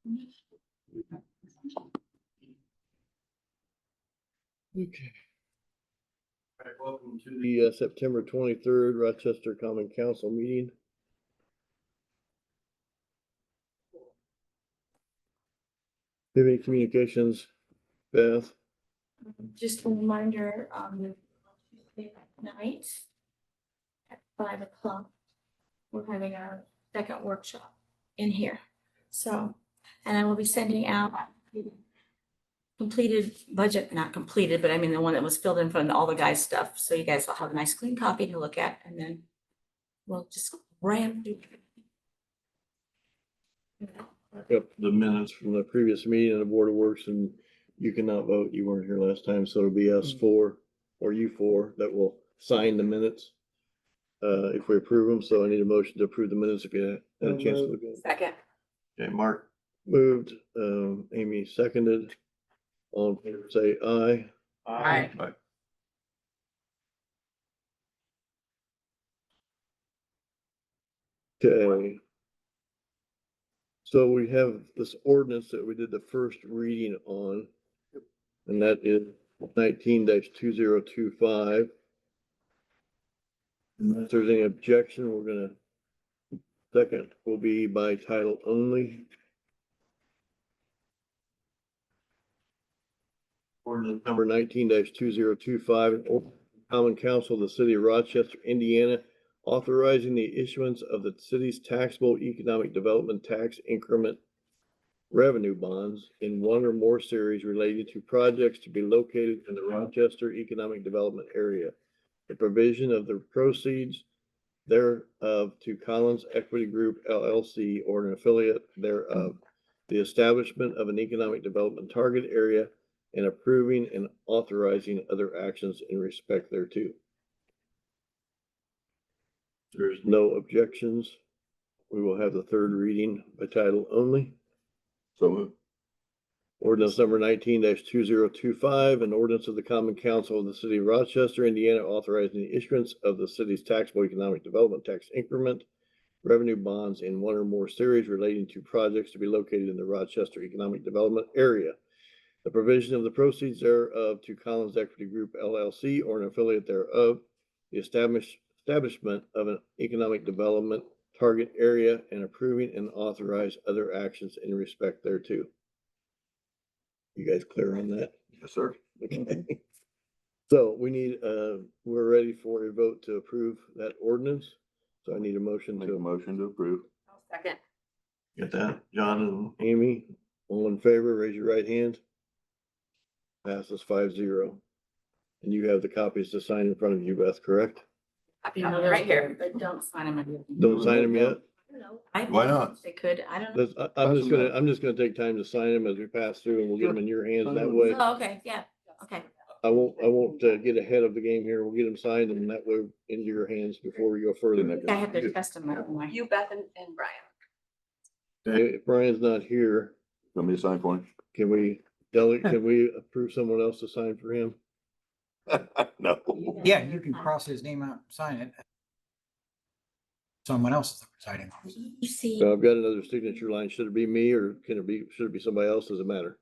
Okay. All right, welcome to the September 23rd Rochester Common Council meeting. Do you have any communications, Beth? Just a reminder, Tuesday night at 5 o'clock, we're having our second workshop in here. So, and I will be sending out completed budget, not completed, but I mean the one that was filled in from all the guys' stuff. So you guys will have a nice clean copy to look at, and then we'll just ram through. Up the minutes from the previous meeting of the Board of Works, and you cannot vote. You weren't here last time, so it'll be us four or you four that will sign the minutes if we approve them. So I need a motion to approve the minutes if you had a chance to look at it. Second. Okay, Mark moved, Amy seconded. All in favor, say aye. Aye. Aye. Okay. So we have this ordinance that we did the first reading on, and that is 19-2025. Unless there's any objection, we're gonna, second will be by title only. Ordinance number 19-2025, Common Council of the City of Rochester, Indiana, authorizing the issuance of the city's taxable economic development tax increment revenue bonds in one or more series related to projects to be located in the Rochester economic development area. The provision of the proceeds thereof to Collins Equity Group LLC or an affiliate thereof, the establishment of an economic development target area, and approving and authorizing other actions in respect thereto. There's no objections. We will have the third reading by title only. So moved. Ordinance number 19-2025, an ordinance of the Common Council of the City of Rochester, Indiana, authorizing the issuance of the city's taxable economic development tax increment revenue bonds in one or more series relating to projects to be located in the Rochester economic development area. The provision of the proceeds thereof to Collins Equity Group LLC or an affiliate thereof, the establishment of an economic development target area, and approving and authorize other actions in respect thereto. You guys clear on that? Yes, sir. Okay. So we need, we're ready for a vote to approve that ordinance. So I need a motion Make a to motion to approve. Second. get that. John and Amy, all in favor, raise your right hand. Passes 5-0. And you have the copies to sign in front of you, Beth, correct? Right here, but don't sign them. Don't sign them yet? Why not? They could, I don't know. I'm just gonna take time to sign them as we pass through, and we'll get them in your hands that way. Oh, okay, yeah, okay. I won't get ahead of the game here. We'll get them signed and that way into your hands before we go further. I have to test them out more. You, Beth, and Brian. Okay, if Brian's not here, Want me to sign for can we approve someone else to sign for him? him? No. Yeah, you can cross his name out, and sign it. Someone else is the presiding officer. You see, So I've got another signature line. Should it be me or should it be somebody else? Does it matter?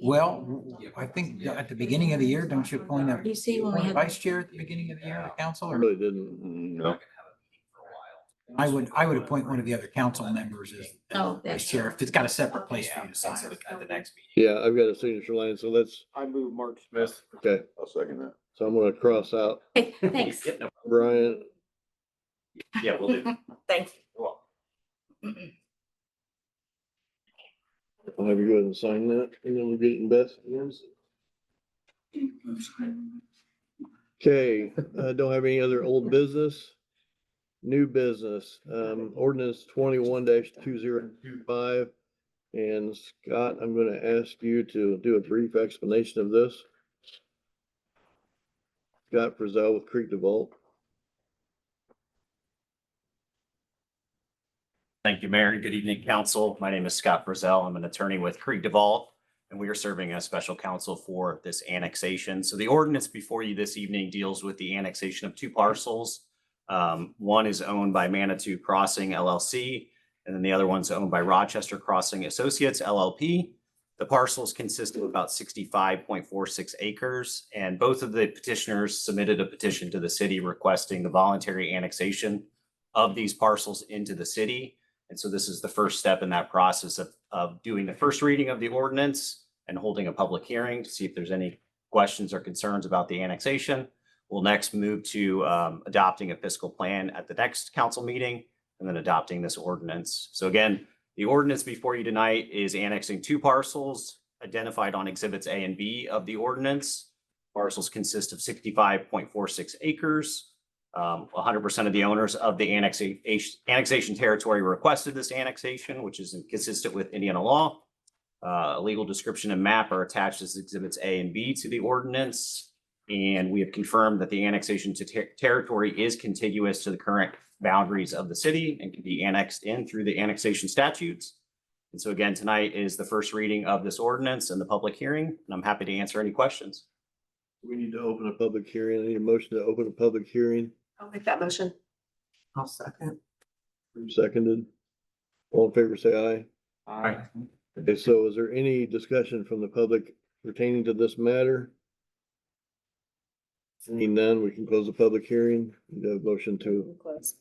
Well, I think at the beginning of the year, don't you appoint a you see when we had. vice chair at the beginning of the year, the council? I Or really didn't. No. I would appoint one of the other council members as Oh, vice that's. chair, if it's got a separate place for you to sign. At the next meeting. Yeah, I've got a signature line, so let's, I move Mark Smith. okay. I'll second that. So I'm gonna cross out Hey, thanks. Brian. Yeah, we'll do. Thanks. I'll have you go ahead and sign that, and then we'll get it in Beth's hands. Okay, I don't have any other old business. New business, ordinance 21-2025. And Scott, I'm gonna ask you to do a brief explanation of this. Scott Frizzell with Creek DeVault. Thank you, Mayor. Good evening, council. My name is Scott Frizzell. I'm an attorney with Creek DeVault, and we are serving as special counsel for this annexation. So the ordinance before you this evening deals with the annexation of two parcels. One is owned by Manitou Crossing LLC, And then the other one's owned by Rochester Crossing Associates LLP. The parcels consist of about 65.46 acres, and both of the petitioners submitted a petition to the city requesting the voluntary annexation of these parcels into the city. And so this is the first step in that process of doing the first reading of the ordinance and holding a public hearing to see if there's any questions or concerns about the annexation. We'll next move to adopting a fiscal plan at the next council meeting and then adopting this ordinance. So again, the ordinance before you tonight is annexing two parcels identified on exhibits A and B of the ordinance. Parcels consist of 65.46 acres. 100% of the owners of the annexation territory requested this annexation, which is consistent with Indiana law. A legal description and map are attached as exhibits A and B to the ordinance. And we have confirmed that the annexation to territory is contiguous to the current boundaries of the city and can be annexed in through the annexation statutes. And so again, tonight is the first reading of this ordinance and the public hearing, and I'm happy to answer any questions. We need to open a public hearing. I need a motion to open a public hearing. I'll make that motion. I'll second. Seconded. All in favor, say aye. Aye. Okay, so is there any discussion from the public pertaining to this matter? Seeing none, we can close the public hearing. Need a motion to Close.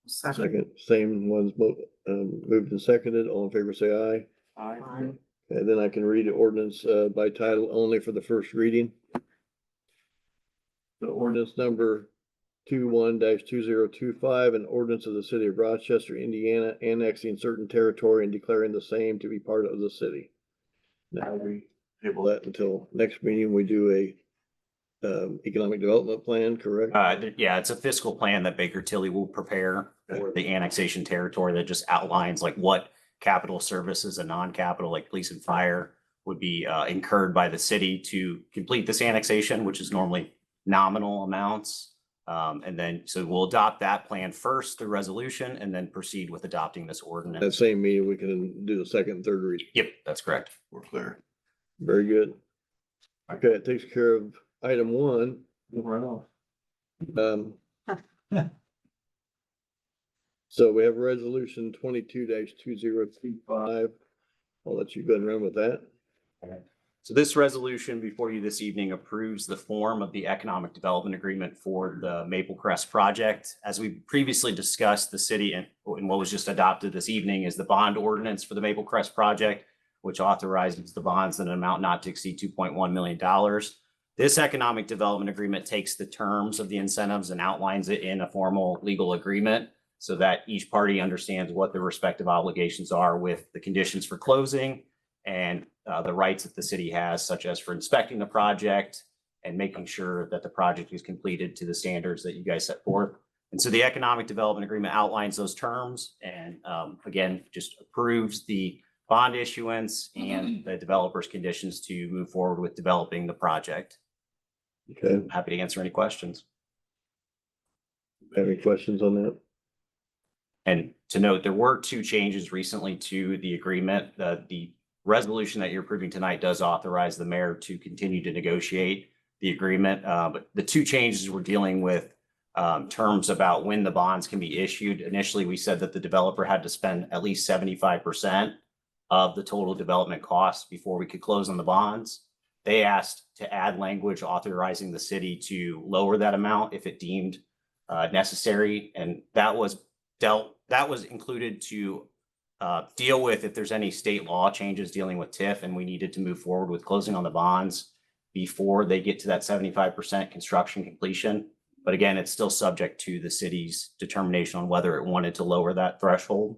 second, same ones, moved and seconded. All in favor, say aye. Aye. And then I can read the ordinance by title only for the first reading. The ordinance number 21-2025, an ordinance of the city of Rochester, Indiana, annexing certain territory and declaring the same to be part of the city. Now we table that until next meeting. We do a economic development plan, correct? Yeah, it's a fiscal plan that Baker Tilly will prepare for the annexation territory that just outlines like what capital services and non-capital like police and fire would be incurred by the city to complete this annexation, which is normally nominal amounts. And then, so we'll adopt that plan first, the resolution, and then proceed with adopting this That ordinance. same meeting, we can do the second and third reading. Yep, that's correct. We're clear. Very good. Okay, it takes care of item one. Right off. So we have resolution 22-2025. I'll let you go and run with that. So this resolution before you this evening approves the form of the economic development agreement for the Maple Crest project. As we previously discussed, the city and what was just adopted this evening is the bond ordinance for the Maple Crest project, which authorizes the bonds in an amount not to exceed $2.1 million. This economic development agreement takes the terms of the incentives and outlines it in a formal legal agreement so that each party understands what their respective obligations are with the conditions for closing and the rights that the city has, such as for inspecting the project and making sure that the project is completed to the standards that you guys set forth. And so the economic development agreement outlines those terms and again, just approves the bond issuance and the developer's conditions to move forward with developing the project. Okay, I'm happy to answer any questions. have any questions on that? And to note, there were two changes recently to the agreement. The resolution that you're approving tonight does authorize the mayor to continue to negotiate the agreement. But the two changes we're dealing with terms about when the bonds can be issued. Initially, we said that the developer had to spend at least 75% of the total development costs before we could close on the bonds. They asked to add language authorizing the city to lower that amount if it deemed necessary. And that was included to deal with if there's any state law changes dealing with TIF and we needed to move forward with closing on the bonds before they get to that 75% construction completion. But again, it's still subject to the city's determination on whether it wanted to lower that threshold.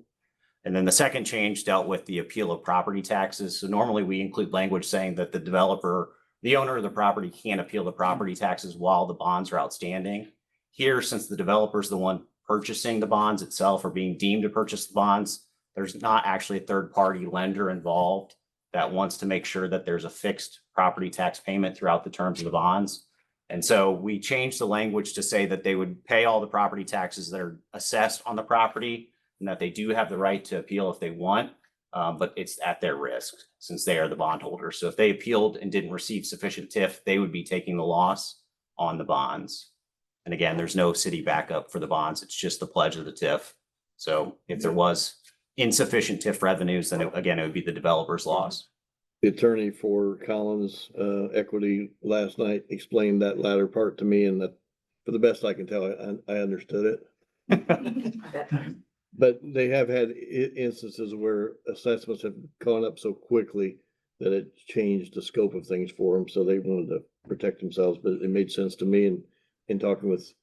And then the second change dealt with the appeal of property taxes. So normally we include language saying that the developer, the owner of the property, can't appeal the property taxes while the bonds are outstanding. Here, since the developer is the one purchasing the bonds itself or being deemed to purchase the bonds, there's not actually a third-party lender involved that wants to make sure that there's a fixed property tax payment throughout the terms of the bonds. And so we changed the language to say that they would pay all the property taxes that are assessed on the property and that they do have the right to appeal if they want, but it's at their risk since they are the bondholder. So if they appealed and didn't receive sufficient TIF, they would be taking the loss on the bonds. And again, there's no city backup for the bonds. It's just the pledge of the TIF. So if there was insufficient TIF revenues, then again, it would be the developer's loss. The attorney for Collins Equity last night explained that latter part to me, and that, for the best I can tell, I understood it. But they have had instances where assessments have gone up so quickly that it changed the scope of things for them, so they wanted to protect themselves, but it made sense to me, and in talking with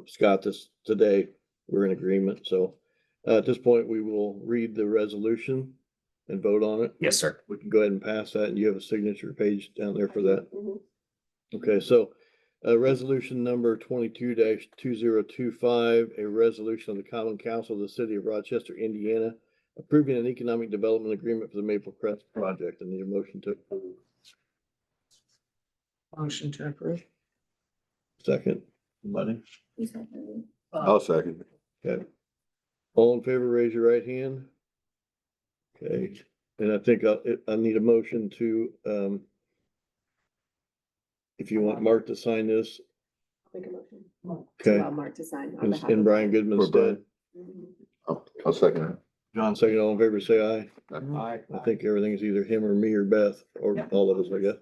Scott today, we're in agreement, so at this point, we will read the resolution and vote on it. Yes, sir. We can go ahead and pass that, and you have a signature page down there for that. Okay, so resolution number 22-2025, a resolution of the Common Council of the City of Rochester, Indiana, approving an economic development agreement for the Maple Crest project. I need a motion to approve. Motion to approve. Second, somebody? I'll second. Okay. All in favor, raise your right hand. Okay, and I think I need a motion to, if you want Mark to sign this, Make a motion. okay, Allow Mark to sign. on behalf in of- Brian Goodman's stead. Mhm. I'll second it. John, second, all in favor, say aye. Aye. I think everything is either him or me or Beth, or all of us, I guess.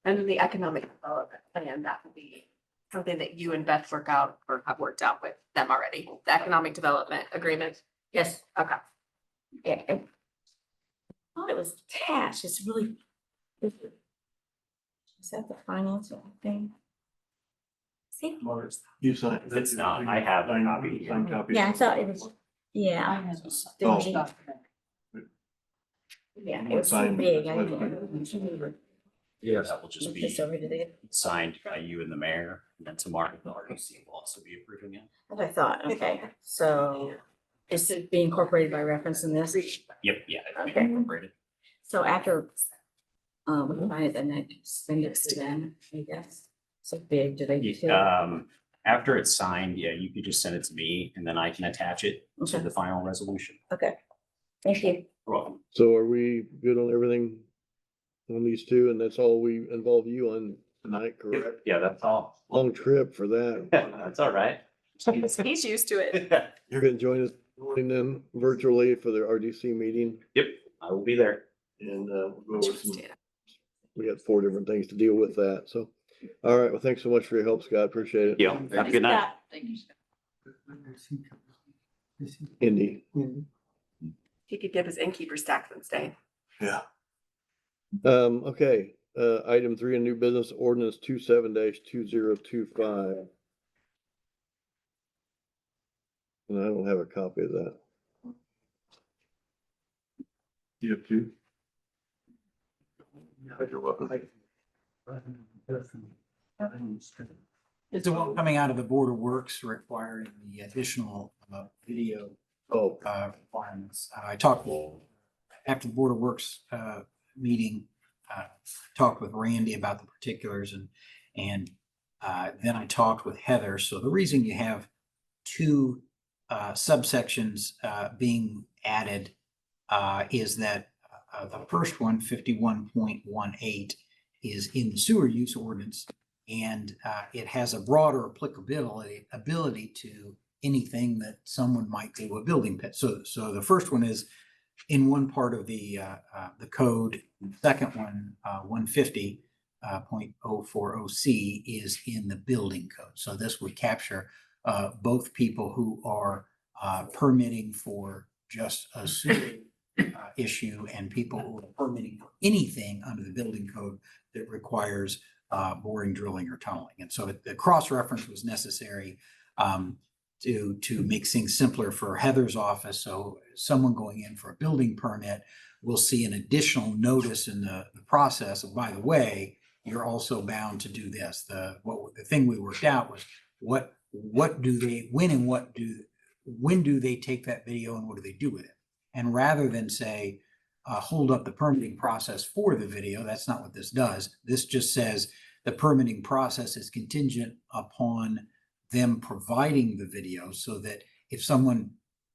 And then the economic development plan, that would be something that you and Beth work out or have worked out with them already. The economic development agreement. Yes, Okay. yeah. I thought it was attached, it's really. Is that the financing thing? See? You signed. It's not. I have a copy. Signed copy. Yeah, I thought it was, yeah. Oh. Yeah, it was too Fine. big. I didn't. Yes. That will just Look be this over to there. signed by you and the mayor, and then tomorrow the RDC will also be approving it. That's what I thought, okay, so is it being incorporated by reference in this? Yep, yeah. it'll be Okay. incorporated. So after, we find it, then I send it to them, I guess. So big, do they? feel- After it's signed, yeah, you could just send it to me, and then I can attach it to Okay. the final resolution. Okay, thank you. You're welcome. So are we good on everything on these two? And that's all we involve you on tonight, correct? Yeah, that's all. Long trip for that. That's all right. He's used to it. You're gonna join us join them virtually for the RDC meeting, Yep, I will be there. and we'll go over some, we got 4 different things to deal with that, so. All right, well, thanks so much for your help, Scott, appreciate it. Yeah, have a good night. Indy. He could give his innkeeper stacks and stay. Yeah. Okay, item 3, a new business ordinance 27-2025. And I don't have a copy of that. You have 2? You're welcome. It's the one coming out of the Board of Works requiring the additional video Oh, requirements. I talked after the Board of Works meeting, talked with Randy about the particulars and then I talked with Heather. So the reason you have 2 subsections being added is that the first one, 51.18, is in the sewer use ordinance, and it has a broader ability to anything that someone might do a building pit. So the first one is in one part of the code. Second one, 150.040C, is in the building code. So this would capture both people who are permitting for just a sewer issue and people who are permitting for anything under the building code that requires boring, drilling, or tunneling. And so the cross-reference was necessary to make things simpler for Heather's office. So someone going in for a building permit will see an additional notice in the process of, by the way, you're also bound to do this. The thing we worked out was when do they take that video and what do they do with it? And rather than say, hold up the permitting process for the video, that's not what this does. This just says the permitting process is contingent upon them providing the video, so that if someone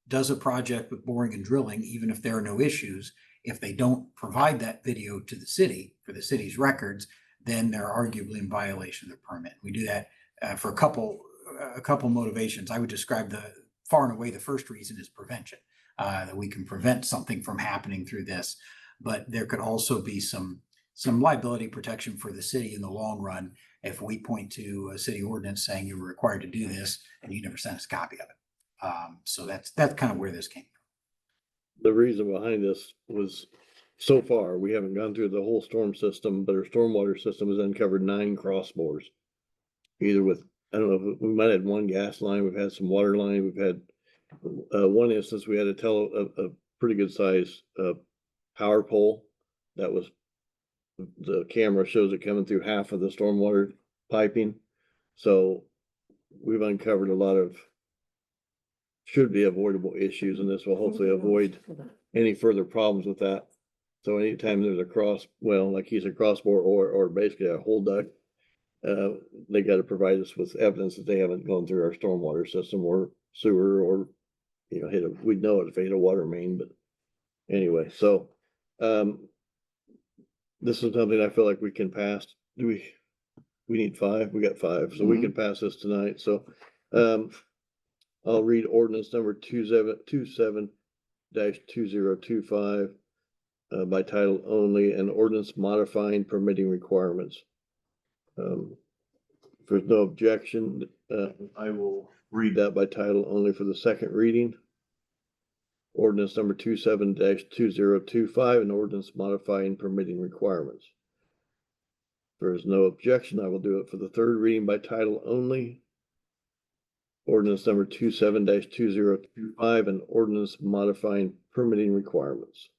does a project with boring and drilling, even if there are no issues, if they don't provide that video to the city for the city's records, then they're arguably in violation of the permit. We do that for a couple motivations. I would describe the far and away, the first reason is prevention, that we can prevent something from happening through this. But there could also be some liability protection for the city in the long run if we point to a city ordinance saying you were required to do this and you never sent us a copy of it. So that's kind of where this came from. The reason behind this was, so far, we haven't gone through the whole storm system, but our stormwater system has uncovered 9 cross bores. Either with, I don't know, we might have had one gas line, we've had some water line, we've had one instance, we had a pretty good size power pole that was, the camera shows it coming through half of the stormwater piping. So we've uncovered a lot of should be avoidable issues, and this will hopefully avoid any further problems with that. So anytime there's a cross, well, like he's a crossbore or basically a hole duct, they got to provide us with evidence that they haven't gone through our stormwater system or sewer, or, you know, we'd know it if they hit a water main, but anyway, so, this is something I feel like we can pass. We need 5, we got 5, so we can pass this tonight, so, I'll read ordinance number 27-2025 by title only, and ordinance modifying permitting requirements. If there's no objection, I will read that by title only for the second reading. Ordinance number 27-2025, and ordinance modifying permitting requirements. If there is no objection, I will do it for the third reading by title only. Ordinance number 27-2025, and ordinance modifying permitting requirements.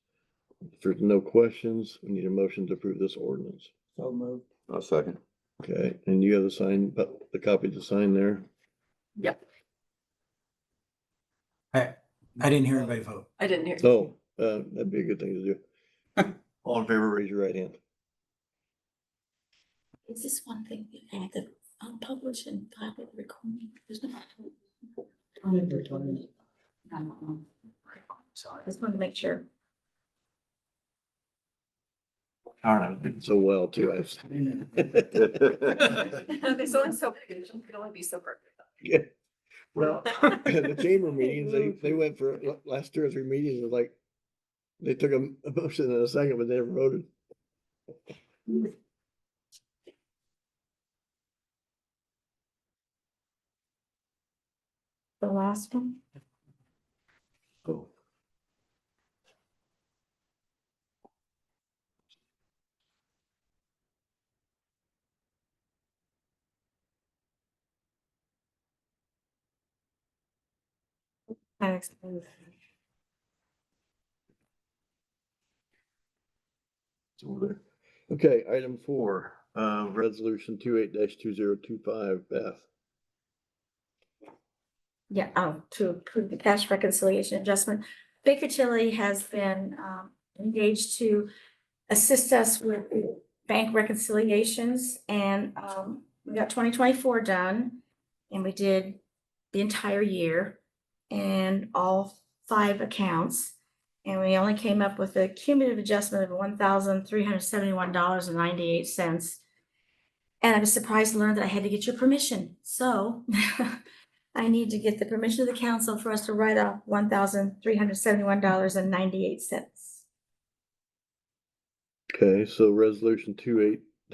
If there's no questions, we need a motion to approve this ordinance. So moved. I'll second. Okay, and you have the copy to sign there? Yep, I didn't hear anybody vote. I didn't hear. Oh, that'd be a good thing to do. All in favor, raise your right hand. Is this one thing we add the unpublished and public recording? There's no. Sorry. I just wanted to make sure. All right. So well, too. There's only so big, it can only be so perfect. Yeah. Well, the chamber meetings, they went for last 2 or 3 meetings, was like, they took a motion in a second, but they never voted. The last one? Oh. Alex. It's over there. Okay, item 4, resolution 28-2025, Beth. Yeah, to approve the cash reconciliation adjustment. Baker Tilly has been engaged to assist us with bank reconciliations, and we got 2024 done, and we did the entire year and all 5 accounts. And we only came up with a cumulative adjustment of $1,371.98. And I was surprised to learn that I had to get your permission. So I need to get the permission of the council for us to write off $1,371.98. Okay, so resolution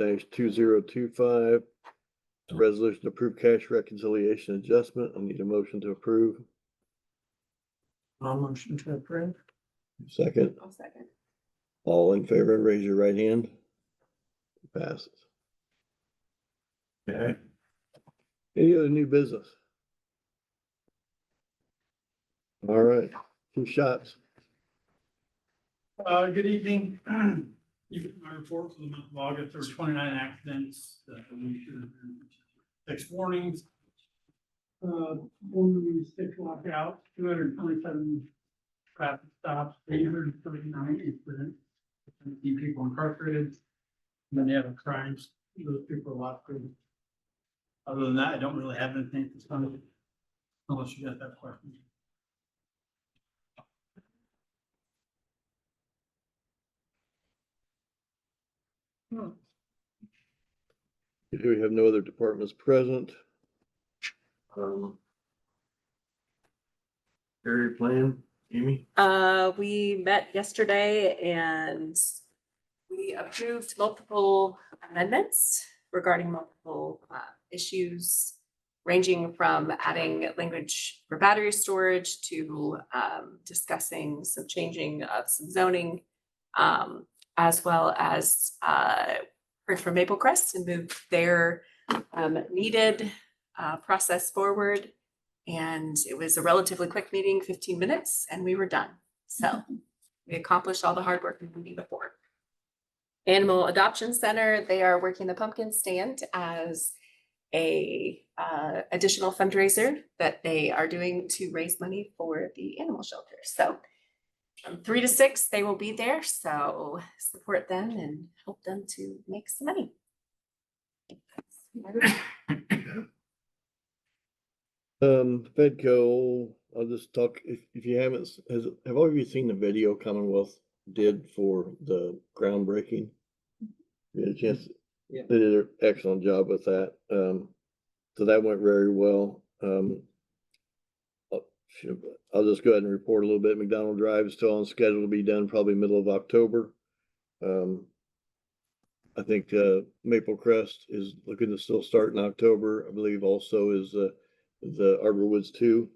28-2025. Resolution to approve cash reconciliation adjustment. I need a motion to approve. I'll motion to approve. Second, I'll second. all in favor, raise your right hand. Passes. Okay. Any other new business? All right, 2 shots. Good evening. You get my report for the month of August. There were 29 accidents. We should have been 6 warnings. 1 lockout, 227 traffic stops, 839 incidents. 17 people incarcerated. And then the other crimes, those people are locked in. Other than that, I don't really have anything at this time, unless you guys have questions. We have no other departments present. Area plan, Amy? We met yesterday and we approved multiple amendments regarding multiple issues, ranging from adding language for battery storage to discussing some changing of some zoning, as well as heard from Maple Crest and moved their needed process forward. And it was a relatively quick meeting, 15 minutes, and we were done. So we accomplished all the hard work we needed before. Animal Adoption Center, they are working the pumpkin stand as a additional fundraiser that they are doing to raise money for the animal shelter. So from 3 to 6, they will be there. So support them and help them to make some money. Fedco, I'll just talk, if you haven't, have all of you seen the video Commonwealth did for the groundbreaking? You had a chance? Yeah. They did an excellent job with that. So that went very well. I'll just go ahead and report a little bit. McDonald Drive is still on schedule to be done probably middle of October. I think Maple Crest is looking to still start in October. I believe also is the Arborwoods 2.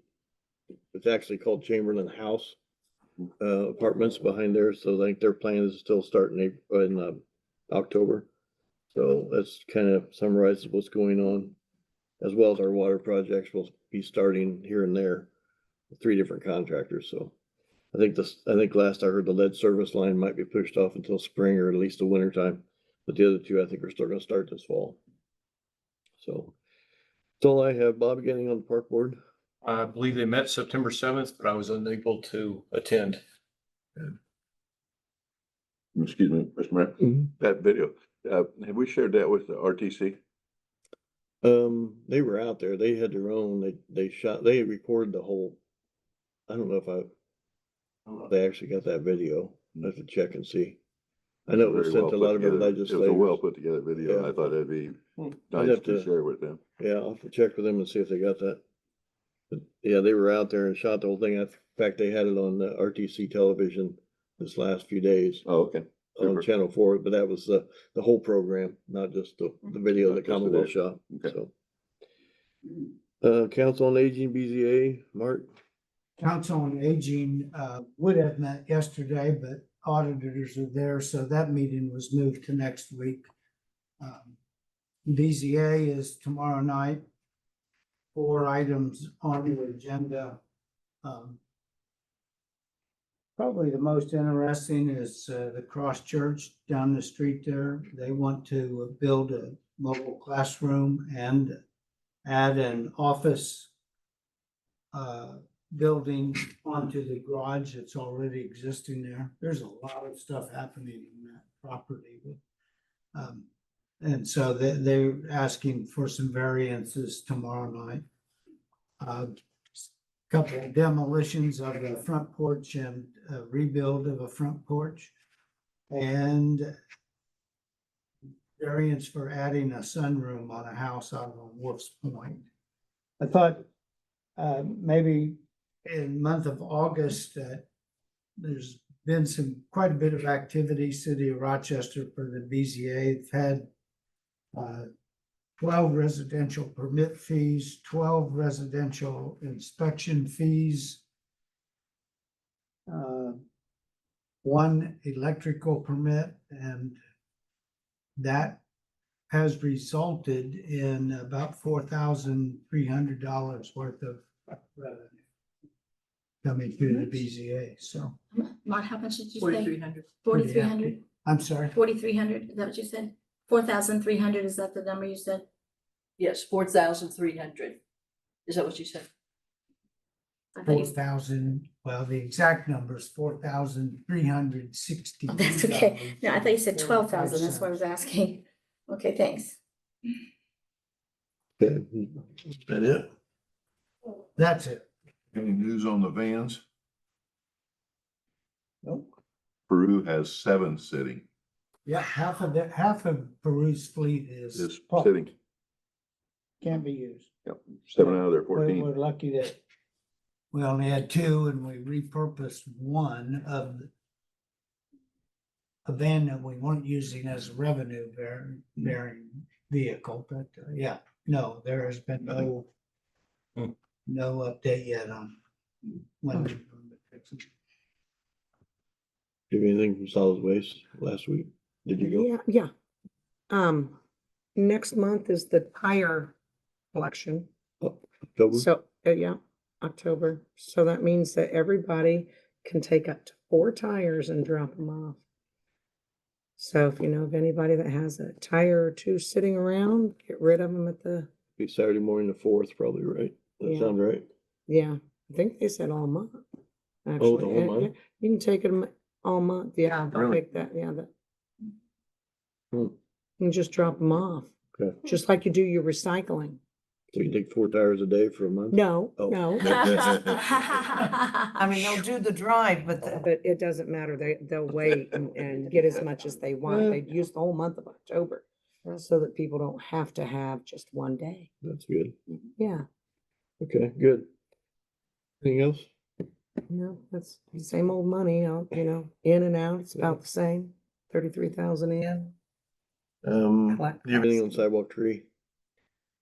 It's actually called Chamberlain House apartments behind there. So I think their plan is to still start in October. So that's kind of summarizes what's going on, as well as our water projects will be starting here and there, 3 different contractors. So I think last I heard the lead service line might be pushed off until spring or at least the winter time. But the other 2, I think, are still gonna start this fall. So that's all I have. Bob, getting on the park board? I believe they met September 7th, but I was unable to attend. Excuse me, Mr. Mayor, that video, have we shared that with the RTC? They were out there. They had their own, they recorded the whole. I don't know if they actually got that video. I have to check and see. I know it was sent to a lot of our legislators. It was a well put together video. Yeah. I thought it'd be I'd nice have to to- share with them. Yeah, I'll have to check with them and see if they got that. But yeah, they were out there and shot the whole thing. In fact, they had it on the RTC television this last few days Oh, okay. on Super. Channel 4, but that was the whole program, not just the video Not that just the Commonwealth video. shot, Okay. so. Council on Aging, BZA, Mark? Council on Aging would have met yesterday, but auditors are there, so that meeting was moved to next week. BZA is tomorrow night. 4 items on the agenda. Probably the most interesting is the Cross Church down the street there. They want to build a mobile classroom and add an office building onto the garage that's already existing there. There's a lot of stuff happening in that property. And so they're asking for some variances tomorrow night. Couple of demolitions of the front porch and a rebuild of a front porch. And variance for adding a sunroom on a house out on Wolf's Point. I thought maybe in month of August, there's been quite a bit of activity, City of Rochester for the BZA. They've had 12 residential permit fees, 12 residential inspection fees, 1 electrical permit, and that has resulted in about $4,300 worth of revenue coming through the BZA. So Mark, how much did you say? 4,300. 4,300? I'm sorry. 4,300, is that what you said? 4,300, is that the number you said? Yes, 4,300. Is that what you said? I thought you 4,000, well, the exact number is 4,360. Oh, that's okay. No, I thought you said 12,000. That's what I was asking. Okay, thanks. Okay, is that it? That's it. Any news on the vans? Nope. Peru has 7 sitting, Yeah, half of Peru's fleet is is parked, sitting. can't be used. Yep, 7 out of their We're 14. lucky that we only had two and we repurposed one of a van that we weren't using as a revenue bearing vehicle, but yeah, no, there has been no update yet on when. Do you have anything from solid waste last week? Did you go? Yeah. Next month is the tire collection. October? So, yeah, October. So that means that everybody can take up to 4 tires and drop them off. So if you know of anybody that has a tire or two sitting around, get rid of them at the, Be Saturday morning, the 4th, probably, right? That Yeah. sound right? yeah, I think they said all month. Oh, the Actually, whole month? you can take them all month. Yeah, they'll Really? take that, yeah, Hmm. and just drop them off, Okay, just like you do your recycling. so you take 4 tires a day for a month? No, Oh. no. I mean, they'll do the drive, but But it doesn't matter. They'll wait and get as much as they want. They use the whole month of October so that people don't have to have just one day. That's good. Yeah, Okay, good. Anything else? no, that's the same old money, in and out. It's about the same. 33,000 in. Do you Collect have anything on costs. sidewalk tree?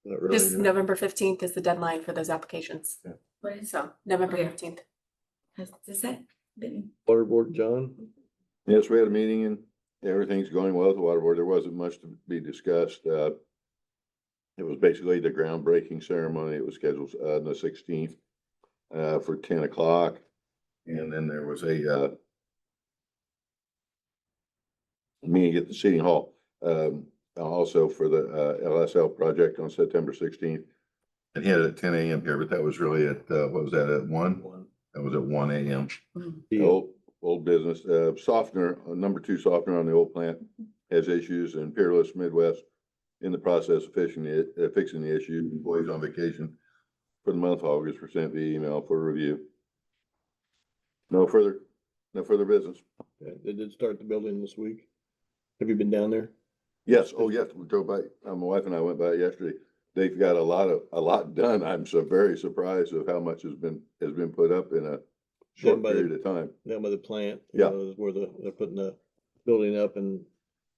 Not really. Just no. November 15th is the deadline for those applications. What is, So November Okay. 15th. has that been? Water board, John? Yes, we had a meeting and everything's going well at the water board. There wasn't much to be discussed. It was basically the groundbreaking ceremony. It was scheduled on the 16th for 10 o'clock. And then there was a meeting at the city hall, also for the LSL project on September 16th. And he had it at 10 a.m. here, but that was really at, what was that, at 1? That was at 1 a.m. Deal. Old business, softener, number 2 softener on the old plant has issues, and Peerless Midwest in the process of fixing the issue. Employees on vacation for the month of August were sent via email for review. No further business. Okay, they did start the building this week. Have you been down there? Yes, oh yes, we drove by, my wife and I went by yesterday. They've got a lot done. I'm so very surprised of how much has been put up in a short by the- period of time. Down by the plant? Yeah. Is where they're putting the building up in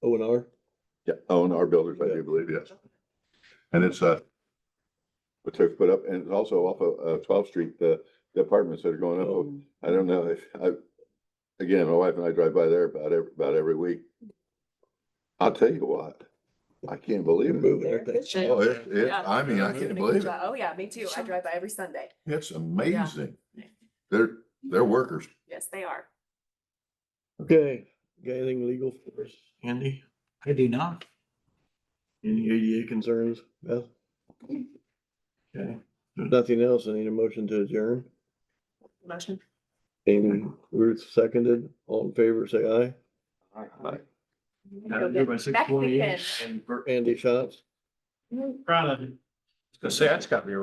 O&R? Yeah, own our builders, I do believe, yes. And it's, what they've put up, and it's also off of 12th Street, the apartments that are going up. Oh. I don't know if again, my wife and I drive by there about every week. I'll tell you what, I can't believe it. Moving everything. Oh, Yeah. I mean, I Doing a can't good believe it. job. Oh, yeah, me too. I drive by every Sunday. It's amazing. They're workers. Yes, they are. Okay, got anything legal for us, Andy? I do not. Any ADA concerns, Beth? Okay, if there's nothing else, I need a motion to adjourn. Motion. Amy Ruth seconded, all in favor, say aye. Aye. Go get Mexican. And for Andy Schatz. Proud of you. I was gonna say, that's gotta be a